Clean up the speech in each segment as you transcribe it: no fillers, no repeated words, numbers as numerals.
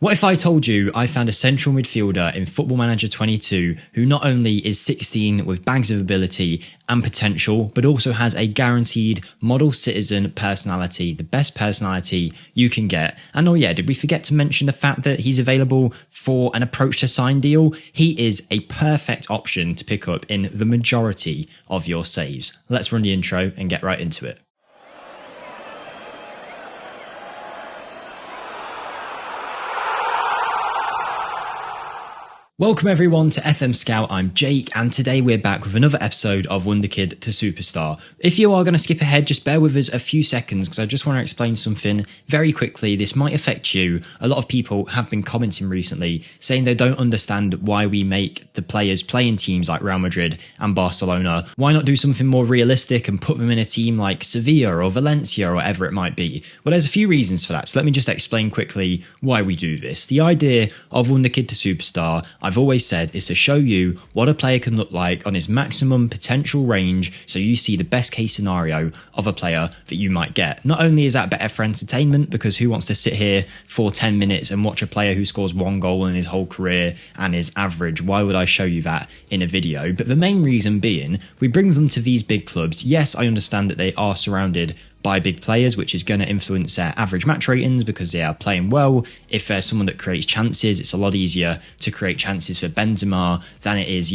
What if I told you I found a central midfielder in Football Manager 22 who not only is 16 with bags of ability and potential, but also has a guaranteed model citizen personality, the best personality you can get. And oh yeah, did we forget to mention the fact that he's available for an approach to sign deal? He is a perfect option to pick up in the majority of your saves. Let's run the intro and get right into it. Welcome everyone to FM Scout, I'm Jake, and today we're back with another episode of Wonderkid to Superstar. If you are going to skip ahead, just bear with us a few seconds because I just want to explain something very quickly. This might affect you. A lot of people have been commenting recently saying they don't understand why we make the players play in teams like Real Madrid and Barcelona. Why not do something more realistic and put them in a team like Sevilla or Valencia or whatever it might be? Well, there's a few reasons for that, so let me just explain quickly why we do this. The idea of Wonderkid to Superstar, I've always said, is to show you what a player can look like on his maximum potential range so you see the best case scenario of a player that you might get. Not only is that better for entertainment, because who wants to sit here for 10 minutes and watch a player who scores one goal in his whole career and is average? Why would I show you that in a video? But the main reason being, we bring them to these big clubs. Yes, I understand that they are surrounded by big players, which is going to influence their average match ratings because they are playing well. If there's someone that creates chances, it's a lot easier to create chances for Benzema than it is,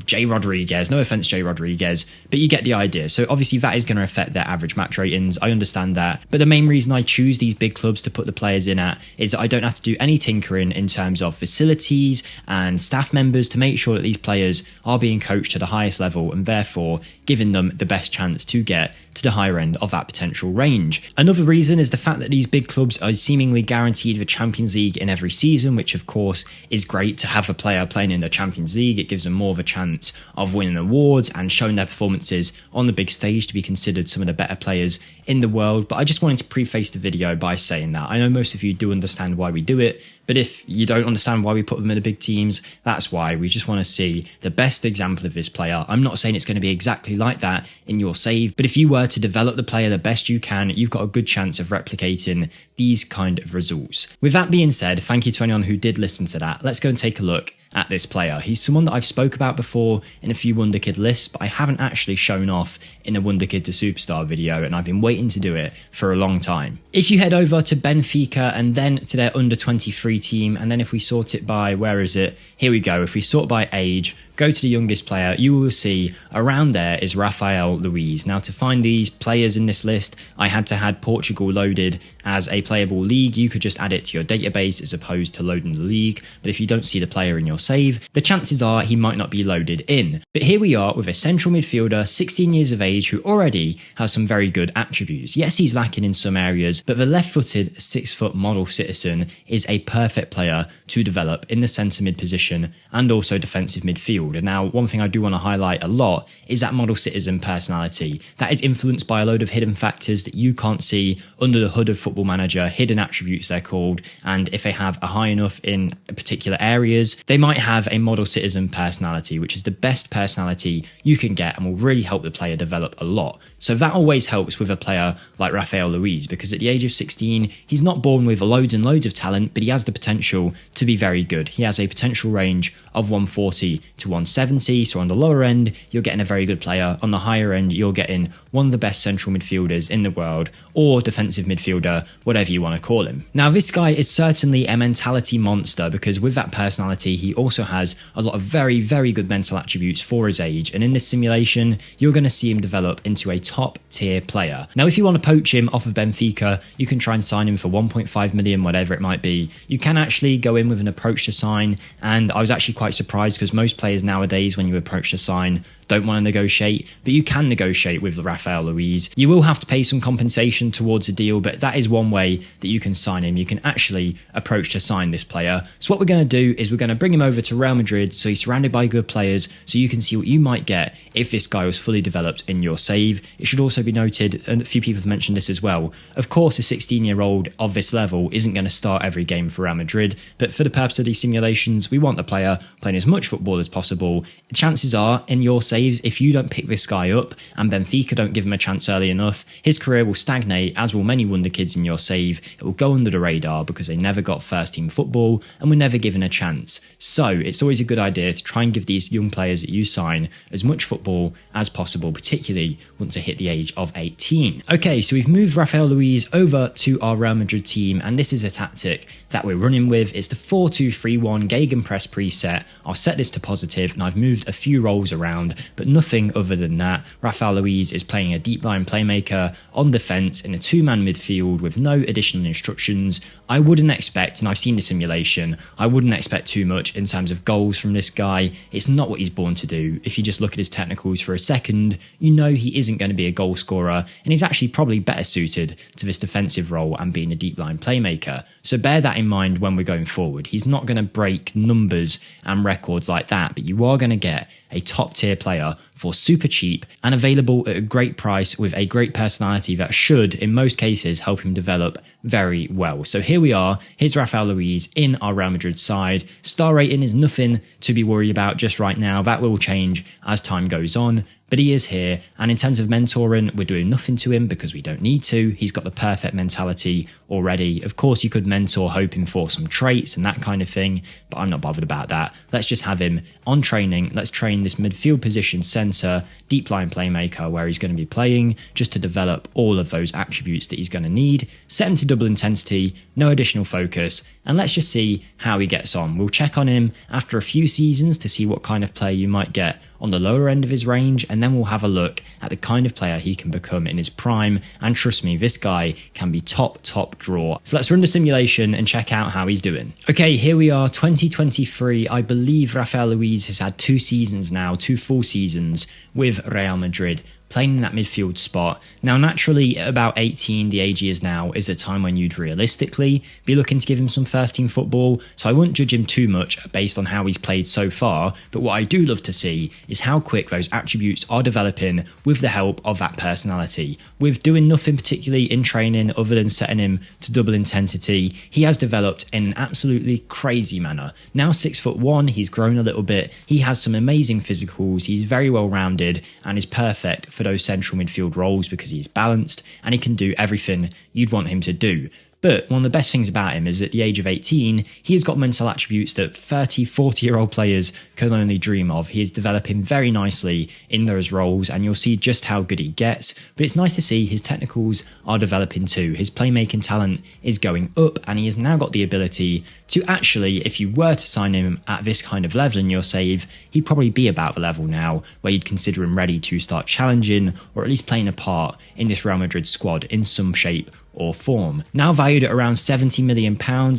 Jay Rodriguez. No offense, Jay Rodriguez, but you get the idea. So obviously that is going to affect their average match ratings. I understand that. But the main reason I choose these big clubs to put the players in at is that I don't have to do any tinkering in terms of facilities and staff members to make sure that these players are being coached to the highest level and therefore giving them the best chance to get to the higher end of that potential range. Another reason is the fact that these big clubs are seemingly guaranteed the Champions League in every season, which of course is great to have a player playing in the Champions League. It gives them more of a chance of winning awards and showing their performances on the big stage to be considered some of the better players in the world. But I just wanted to preface the video by saying that I know most of you do understand why we do it, but if you don't understand why we put them in the big teams, that's why. We just want to see the best example of this player. I'm not saying it's going to be exactly like that in your save, but if you were to develop the player the best you can, you've got a good chance of replicating these kind of results. With that being said, thank you to anyone who did listen to that. Let's go and take a look at this player. He's someone that I've spoke about before in a few Wonderkid lists, but I haven't actually shown off in a Wonderkid to Superstar video, and I've been waiting to do it for a long time. If you head over to Benfica and then to their under 23 team, and then if we sort it by, where is it? Here we go. If we sort by age, go to the youngest player, you will see around there is Rafael Luiz. Now, to find these players in this list, I had to have Portugal loaded as a playable league. You could just add it to your database as opposed to loading the league. But if you don't see the player in your save, the chances are he might not be loaded in. But here we are with a central midfielder, 16 years of age, who already has some very good attributes. Yes, he's lacking in some areas, but the left-footed 6-foot model citizen is a perfect player to develop in the centre mid position and also defensive midfield. And now, one thing I do want to highlight a lot is that model citizen personality. That is influenced by a load of hidden factors that you can't see under the hood of Football Manager, hidden attributes they're called, and if they have a high enough in particular areas, they might have a model citizen personality, which is the best personality you can get and will really help the player develop a lot. So that always helps with a player like Rafael Luiz, because at the age of 16, he's not born with loads and loads of talent, but he has the potential to be very good. He has a potential range of 140 to 170, so on the lower end, you're getting a very good player. On the higher end, you're getting one of the best central midfielders in the world, or defensive midfielder, whatever you want to call him. Now, this guy is certainly a mentality monster, because with that personality, he also has a lot of very, very good mental attributes for his age, and in this simulation, you're going to see him develop into a top tier player. Now, if you want to poach him off of Benfica, you can try and sign him for 1.5 million, whatever it might be. You can actually go in with an approach to sign, and I was actually quite surprised because most players nowadays, when you approach to sign, don't want to negotiate, but you can negotiate with Rafael Luiz. You will have to pay some compensation towards a deal, but that is one way that you can sign him. You can actually approach to sign this player. So what we're going to do is we're going to bring him over to Real Madrid, so he's surrounded by good players, so you can see what you might get if this guy was fully developed in your save. It should also be noted, and a few people have mentioned this as well, of course a 16-year-old of this level isn't going to start every game for Real Madrid, but for the purpose of these simulations, we want the player playing as much football as possible. The chances are, in your save, saves, if you don't pick this guy up and Benfica don't give him a chance early enough, his career will stagnate, as will many Wonderkids in your save. It will go under the radar because they never got first team football and were never given a chance. So it's always a good idea to try and give these young players that you sign as much football as possible, particularly once they hit the age of 18. Okay, so we've moved Rafael Luiz over to our Real Madrid team, and this is a tactic that we're running with. It's the 4-2-3-1 Gegenpress preset. I'll set this to positive, and I've moved a few roles around, but nothing other than that. Rafael Luiz is playing a deep line playmaker on defence in a two-man midfield with no additional instructions. I wouldn't expect, and I've seen the simulation, I wouldn't expect too much in terms of goals from this guy. It's not what he's born to do. If you just look at his technicals for a second, you know he isn't going to be a goal scorer, and he's actually probably better suited to this defensive role and being a deep line playmaker. So bear that in mind when we're going forward. He's not going to break numbers and records like that, but you are going to get a top tier player for super cheap and available at a great price with a great personality that should, in most cases, help him develop very well. So here we are. Here's Rafael Luiz in our Real Madrid side. Star rating is nothing to be worried about just right now. That will change as time goes on. But he is here, and in terms of mentoring, we're doing nothing to him because we don't need to. He's got the perfect mentality already. Of course, you could mentor hoping for some traits and that kind of thing, but I'm not bothered about that. Let's just have him on training. Let's train this midfield position centre, deep line playmaker where he's going to be playing, just to develop all of those attributes that he's going to need. Set him to double intensity, no additional focus, and let's just see how he gets on. We'll check on him after a few seasons to see what kind of player you might get on the lower end of his range, and then we'll have a look at the kind of player he can become in his prime, and trust me, this guy can be top draw. So let's run the simulation and check out how he's doing. Okay, here we are, 2023. I believe Rafael Luiz has had 2 seasons now, 2 full seasons with Real Madrid, playing in that midfield spot. Now, naturally, at about 18, the age he is now, is a time when you'd realistically be looking to give him some first team football, so I wouldn't judge him too much based on how he's played so far, but what I do love to see is how quick those attributes are developing with the help of that personality. With doing nothing particularly in training other than setting him to double intensity, he has developed in an absolutely crazy manner. Now 6'1", he's grown a little bit, he has some amazing physicals, he's very well rounded and is perfect for those central midfield roles because he's balanced and he can do everything you'd want him to do. But one of the best things about him is at the age of 18, he has got mental attributes that 30, 40-year-old players can only dream of. He is developing very nicely in those roles, and you'll see just how good he gets. But it's nice to see his technicals are developing too. His playmaking talent is going up, and he has now got the ability to actually, if you were to sign him at this kind of level in your save, he'd probably be about the level now where you'd consider him ready to start challenging or at least playing a part in this Real Madrid squad in some shape or form. Now valued at around £70 million,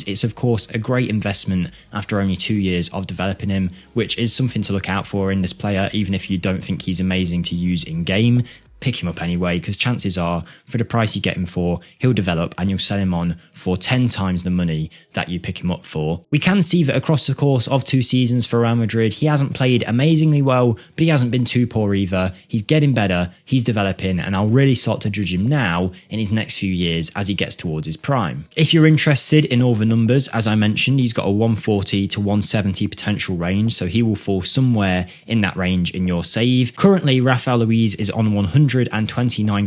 it's of course a great investment after only 2 years of developing him, which is something to look out for in this player, even if you don't think he's amazing to use in game. Pick him up anyway, because chances are, for the price you get him for, he'll develop and you'll sell him on for 10 times the money that you pick him up for. We can see that across the course of 2 seasons for Real Madrid, he hasn't played amazingly well, but he hasn't been too poor either. He's getting better, he's developing, and I'll really start to judge him now in his next few years as he gets towards his prime. If you're interested in all the numbers, as I mentioned, he's got a 140 to 170 potential range, so he will fall somewhere in that range in your save. Currently, Rafael Luiz is on 129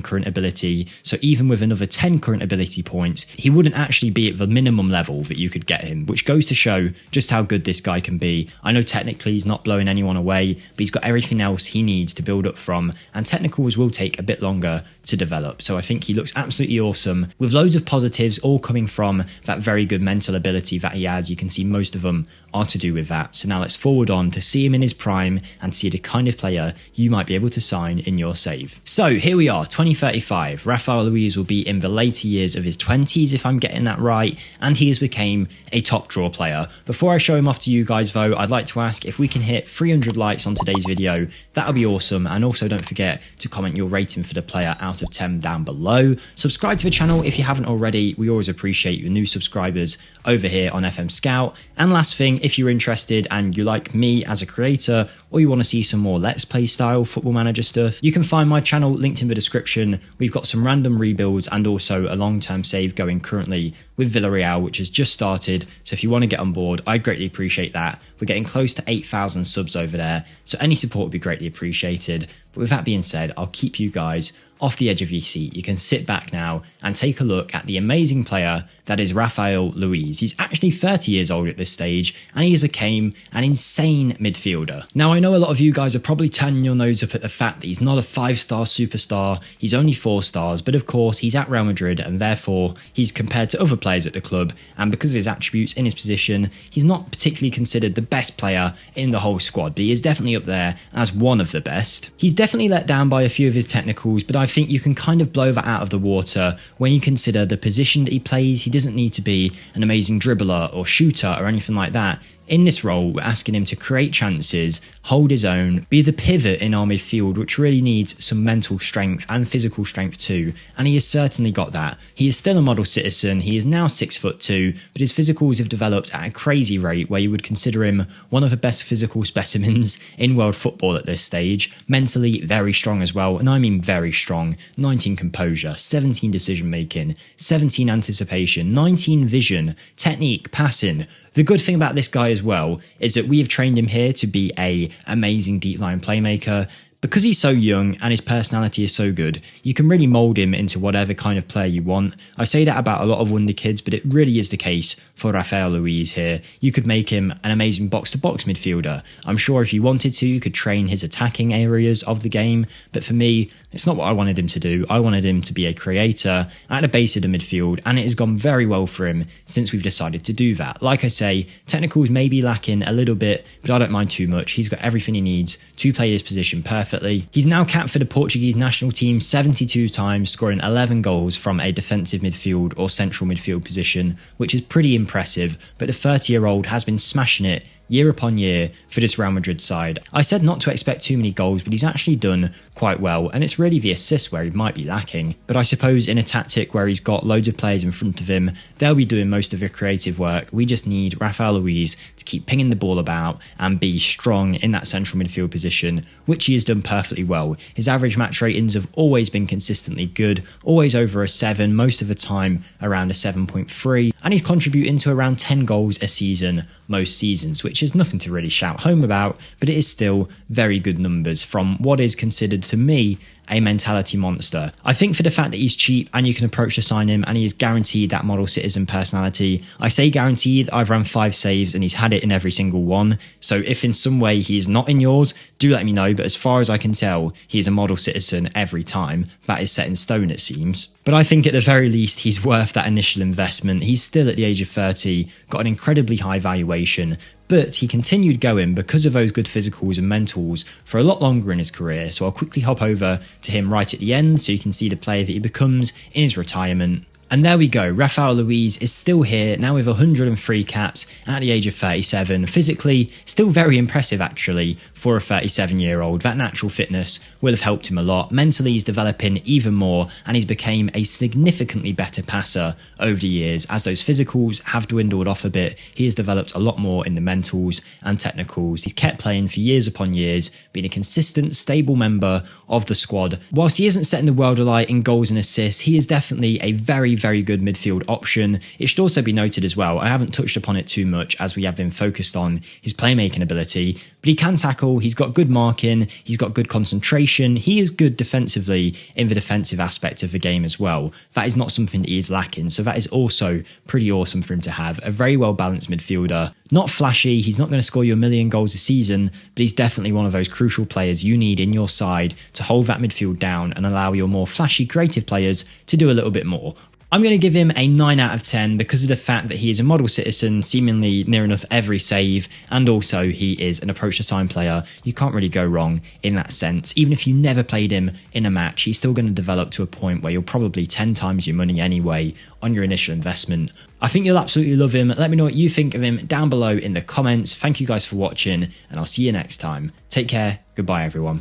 current ability, so even with another 10 current ability points, he wouldn't actually be at the minimum level that you could get him, which goes to show just how good this guy can be. I know technically he's not blowing anyone away, but he's got everything else he needs to build up from, and technicals will take a bit longer to develop. So I think he looks absolutely awesome, with loads of positives all coming from that very good mental ability that he has. You can see most of them are to do with that. So now let's forward on to see him in his prime and see the kind of player you might be able to sign in your save. So here we are, 2035. Rafael Luiz will be in the later years of his 20s, if I'm getting that right, and he has become a top draw player. Before I show him off to you guys though, I'd like to ask if we can hit 300 likes on today's video. That would be awesome, and also don't forget to comment your rating for the player out of 10 down below. Subscribe to the channel if you haven't already. We always appreciate your new subscribers over here on FMSCOUT. And last thing, if you're interested and you like me as a creator, or you want to see some more Let's Play style Football Manager stuff, you can find my channel channel linked in the description. We've got some random rebuilds and also a long-term save going currently with Villarreal, which has just started. So if you want to get on board, I'd greatly appreciate that. We're getting close to 8,000 subs over there, so any support would be greatly appreciated. But with that being said, I'll keep you guys off the edge of your seat. You can sit back now and take a look at the amazing player that is Rafael Luiz. He's actually 30 years old at this stage, and he has become an insane midfielder. Now, I know a lot of you guys are probably turning your nose up at the fact that he's not a 5-star superstar, he's only 4 stars, but of course he's at Real Madrid and therefore he's compared to other players at the club, and because of his attributes in his position, he's not particularly considered the best player in the whole squad, but he is definitely up there as one of the best. He's definitely let down by a few of his technicals, but I think you can kind of blow that out of the water when you consider the position that he plays. He doesn't need to be an amazing dribbler or shooter or anything like that. In this role, we're asking him to create chances, hold his own, be the pivot in our midfield, which really needs some mental strength and physical strength too, and he has certainly got that. He is still a model citizen, he is now 6'2", but his physicals have developed at a crazy rate where you would consider him one of the best physical specimens in world football at this stage. Mentally very strong as well, and I mean very strong. 19 composure, 17 decision making, 17 anticipation, 19 vision, technique, passing. The good thing about this guy as well is that we have trained him here to be an amazing deep line playmaker. Because he's so young and his personality is so good, you can really mould him into whatever kind of player you want. I say that about a lot of Wonderkids, but it really is the case for Rafael Luiz here. You could make him an amazing box-to-box midfielder. I'm sure if you wanted to, you could train his attacking areas of the game, but for me, it's not what I wanted him to do. I wanted him to be a creator at the base of the midfield, and it has gone very well for him since we've decided to do that. Like I say, technicals may be lacking a little bit, but I don't mind too much. He's got everything he needs to play his position perfectly. He's now capped for the Portuguese national team 72 times, scoring 11 goals from a defensive midfield or central midfield position, which is pretty impressive, but the 30-year-old has been smashing it year upon year for this Real Madrid side. I said not to expect too many goals, but he's actually done quite well, and it's really the assists where he might be lacking. But I suppose in a tactic where he's got loads of players in front of him, they'll be doing most of the creative work. We just need Rafael Luiz to keep pinging the ball about and be strong in that central midfield position, which he has done perfectly well. His average match ratings have always been consistently good, always over a 7, most of the time around a 7.3, and he's contributing to around 10 goals a season most seasons, which is nothing to really shout home about, but it is still very good numbers from what is considered to me a mentality monster. I think for the fact that he's cheap and you can approach to sign him and he is guaranteed that model citizen personality. I say guaranteed, I've run 5 saves and he's had it in every single one. So if in some way he's not in yours, do let me know. But as far as I can tell, he's a model citizen every time. That is set in stone, it seems. But I think at the very least, he's worth that initial investment. He's still at the age of 30, got an incredibly high valuation, but he continued going because of those good physicals and mentals for a lot longer in his career. So I'll quickly hop over to him right at the end so you can see the player that he becomes in his retirement. And there we go, Rafael Luiz is still here, now with 103 caps at the age of 37. Physically, still very impressive actually for a 37-year-old. That natural fitness will have helped him a lot. Mentally, he's developing even more, and he's became a significantly better passer over the years. As those physicals have dwindled off a bit, he has developed a lot more in the mentals and technicals. He's kept playing for years upon years, being a consistent, stable member of the squad. Whilst he isn't setting the world alight in goals and assists, he is definitely a very good midfield option. It should also be noted as well, I haven't touched upon it too much as we have been focused on his playmaking ability, but he can tackle, he's got good marking, he's got good concentration, he is good defensively in the defensive aspect of the game as well. That is not something that he is lacking, so that is also pretty awesome for him to have. A very well balanced midfielder. Not flashy, he's not going to score you 1 million goals a season, but he's definitely one of those crucial players you need in your side to hold that midfield down and allow your more flashy creative players to do a little bit more. I'm going to give him a 9 out of 10 because of the fact that he is a model citizen, seemingly near enough every save, and also he is an approach to sign player. You can't really go wrong in that sense. Even if you never played him in a match, he's still going to develop to a point where you're probably 10 times your money anyway on your initial investment. I think you'll absolutely love him. Let me know what you think of him down below in the comments. Thank you guys for watching, and I'll see you next time. Take care. Goodbye, everyone.